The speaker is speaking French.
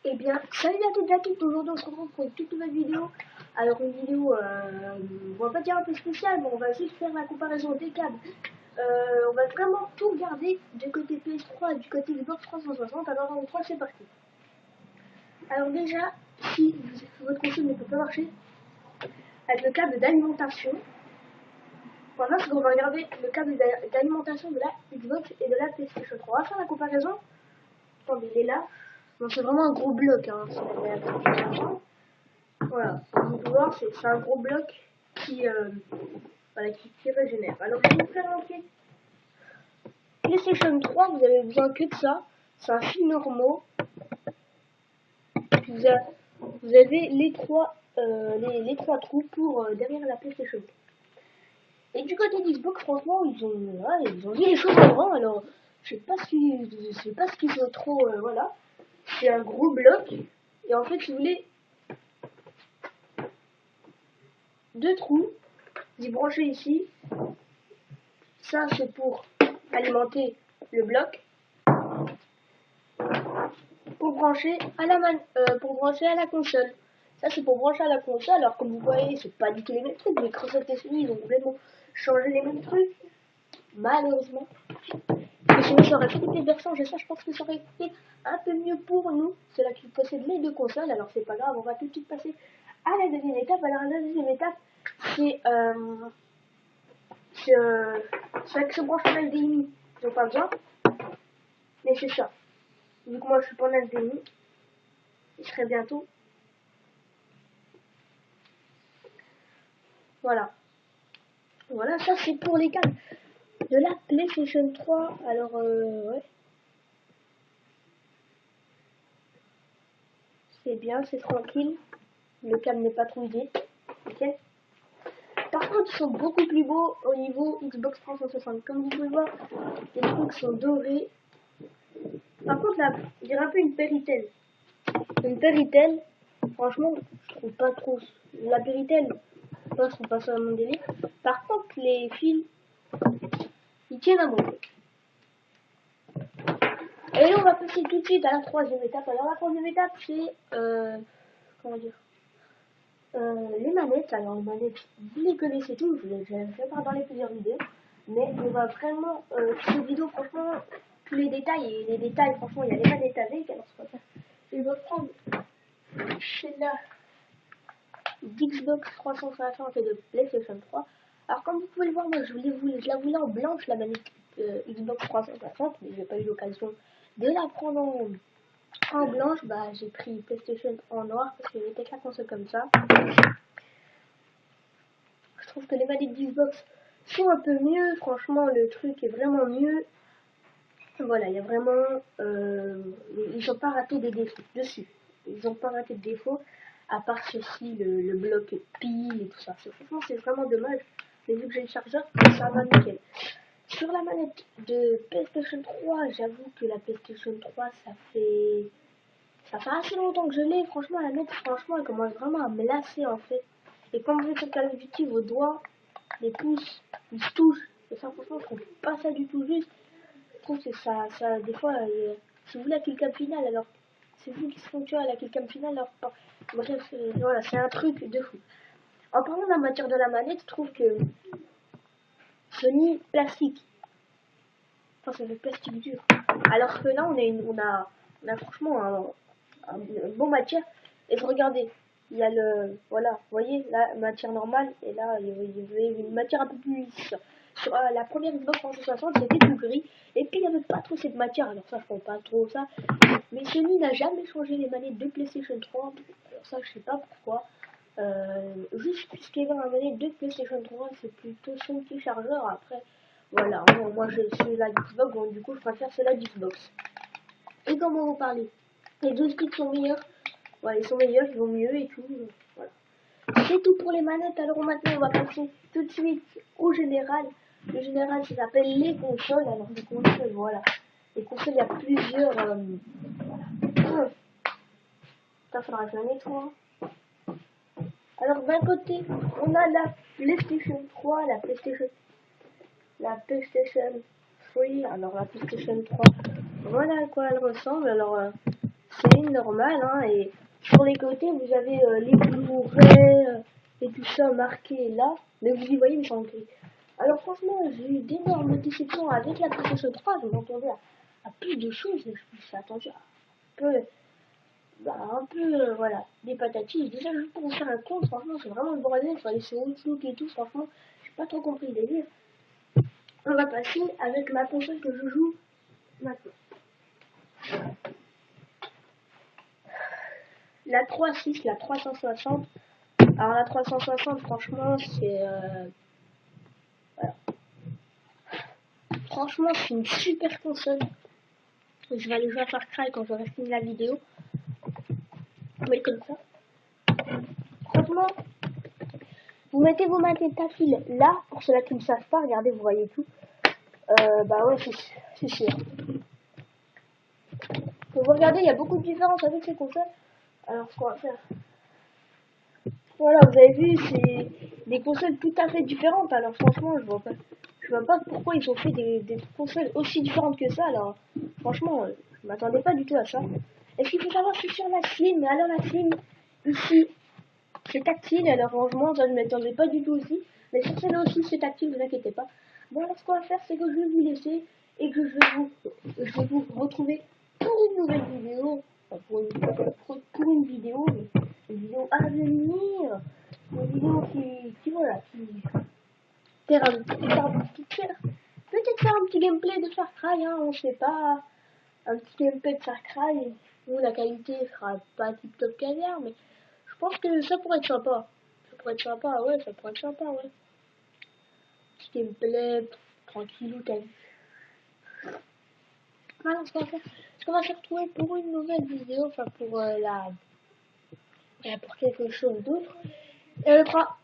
Eh bien, salut à toutes et à tous, aujourd'hui on se retrouve pour une toute nouvelle vidéo. Alors une vidéo, on va pas dire un peu spéciale, mais on va juste faire la comparaison des câbles. On va vraiment tout regarder du côté PS3 et du côté Xbox 360. Alors dans le 3 c'est parti. Alors déjà, si votre console ne peut pas marcher avec le câble d'alimentation, voilà ce qu'on va regarder le câble d'alimentation de la Xbox et de la PlayStation 3. On va faire la comparaison. Attendez, il est là. Donc c'est vraiment un gros bloc, hein. Voilà, vous pouvez voir, c'est un gros bloc voilà, qui régénère. Alors je vais vous faire lancer PlayStation 3, vous avez besoin que de ça. C'est un fil normaux. Vous avez les trois trous pour derrière la PlayStation. Et du côté d'Xbox, franchement, ils ont dit les choses avant. Alors, je sais pas ce qu'ils ont trop, voilà. C'est un gros bloc. Et en fait, si vous voulez, deux trous, vous y branchez ici. Ça, c'est pour alimenter le bloc. Pour brancher à la console. Ça, c'est pour brancher à la console. Alors, comme vous voyez, c'est pas du tout les mêmes trucs. Microsoft et Sony, ils ont complètement changé les mêmes trucs. Malheureusement. Mais sinon, ça aurait fait des versions. Je pense que ça aurait été un peu mieux pour nous. Ceux-là qui possèdent les deux consoles. Alors, c'est pas grave. On va tout de suite passer à la deuxième étape. Alors, la deuxième étape, c'est avec ce branchement HDMI. Ils n'ont pas besoin. Mais c'est ça. Vu que moi, je suis pas en HDMI. Il serait bientôt. Voilà. Voilà, ça c'est pour les câbles de la PlayStation 3. Alors, ouais. C'est bien, c'est tranquille. Le câble n'est pas trop usé. Ok. Par contre, ils sont beaucoup plus beaux au niveau Xbox 360. Comme vous pouvez voir, les trucs sont dorés. Par contre, là, je dirais un peu une Péritel. Une Péritel, franchement, je trouve pas trop. La Péritel, moi, je trouve pas ça à mon délire. Par contre, les fils, ils tiennent à mon truc. Et là, on va passer tout de suite à la troisième étape. Alors, la troisième étape, c'est, comment dire, les manettes. Alors, les manettes, vous les connaissez tous, je vous les ai fait part dans les plusieurs vidéos. Mais on va vraiment, cette vidéo, franchement, tous les détails, et les détails, franchement, il y a les manettes avec. Alors, c'est pas ça. Je vais prendre celle-là d'Xbox 360 et de PlayStation 3. Alors, comme vous pouvez le voir, moi, je la voulais en blanche, la manette Xbox 360, mais j'ai pas eu l'occasion de la prendre en blanche. Bah, j'ai pris PlayStation en noir parce que j'étais que la console comme ça. Je trouve que les manettes d'Xbox sont un peu mieux. Franchement, le truc est vraiment mieux. Voilà, il y a vraiment, ils n'ont pas raté des défauts dessus. Ils n'ont pas raté de défauts, à part ceci, le bloc pile et tout ça. Franchement, c'est vraiment dommage. Mais vu que j'ai le chargeur, ça va nickel. Sur la manette de PlayStation 3, j'avoue que la PlayStation 3, ça fait assez longtemps que je l'ai. Franchement, la manette, franchement, elle commence vraiment à me lasser en fait. Et quand vous êtes sur Call of Duty, vos doigts, les pouces, ils se touchent. Et ça, franchement, je trouve pas ça du tout juste. Je trouve que ça des fois, si vous voulez la killcam finale, alors c'est vous qui se fonctionne à la killcam finale, alors bref, voilà, c'est un truc de fou. En parlant de la matière de la manette, je trouve que Sony plastique, enfin c'est le plastique dur, alors que là on a franchement une bonne matière. Et regardez, il y a voilà, vous voyez la matière normale, et là il y avait une matière un peu plus lisse. Sur la première Xbox 360, c'était tout gris, et puis il n'y avait pas trop cette matière. Alors ça, je comprends pas trop ça, mais Sony n'a jamais changé les manettes de PlayStation 3. Alors ça, je sais pas pourquoi. Juste puisqu'il y a la manette de PlayStation 3, c'est plutôt son petit chargeur. Après, voilà, moi je suis la Xbox, donc du coup je préfère celle-là d'Xbox. Et comment vous parlez, les deux sticks sont meilleurs. Ouais, ils sont meilleurs, ils vont mieux et tout. Voilà. C'est tout pour les manettes. Alors maintenant, on va passer tout de suite au général. Le général, ça s'appelle les consoles. Alors les consoles, voilà. Les consoles, il y a plusieurs. Ça faudra que je nettoie. Alors d'un côté, on a la PlayStation 3, la PlayStation 3. Alors la PlayStation 3, voilà à quoi elle ressemble. Alors c'est une normale, hein, et sur les côtés, vous avez les Blu-ray et tout ça marqué là, mais vous y voyez, mais c'est en gris. Alors franchement, j'ai eu d'énormes déceptions avec la PlayStation 3, je m'attendais à plus de choses, je me suis attendu à un peu, voilà, des patatis. Déjà, juste pour vous faire un compte, franchement, c'est vraiment le bordel, il fallait sur Outlook et tout, franchement, j'ai pas trop compris le délire. On va passer avec ma console que je joue maintenant. La 3.6, la 360. Alors la 360, franchement, c'est... voilà. Franchement, c'est une super console. Je vais aller jouer à Far Cry quand j'aurai fini la vidéo. Mais comme ça. Franchement, vous mettez vos manettes tactiles là, pour ceux-là qui ne savent pas, regardez, vous voyez tout. Bah ouais, c'est sûr. Vous regardez, il y a beaucoup de différences avec ces consoles. Alors, ce qu'on va faire... Voilà, vous avez vu, c'est des consoles tout à fait différentes. Alors franchement, je vois pas pourquoi ils ont fait des consoles aussi différentes que ça. Alors franchement, je m'attendais pas du tout à ça. Et ce qu'il faut savoir, c'est sur la Slim. Mais alors la Slim, ici, c'est tactile. Alors franchement, ça ne m'attendais pas du tout aussi. Mais sur celle-là aussi, c'est tactile, ne vous inquiétez pas. Bon, alors ce qu'on va faire, c'est que je vais vous laisser et que je vais vous retrouver pour une nouvelle vidéo. Enfin, pour une vidéo, mais une vidéo à venir. Une vidéo qui voilà, qui peut-être faire un petit gameplay de Far Cry, hein, on sait pas. Un petit gameplay de Far Cry où la qualité sera pas tip top caviar, mais je pense que ça pourrait être sympa. Ça pourrait être sympa, ouais, ça pourrait être sympa, ouais. Petit gameplay, tranquillou, t'as vu. Voilà ce qu'on va faire. On va se retrouver pour une nouvelle vidéo, enfin pour pour quelque chose d'autre. Et le 3.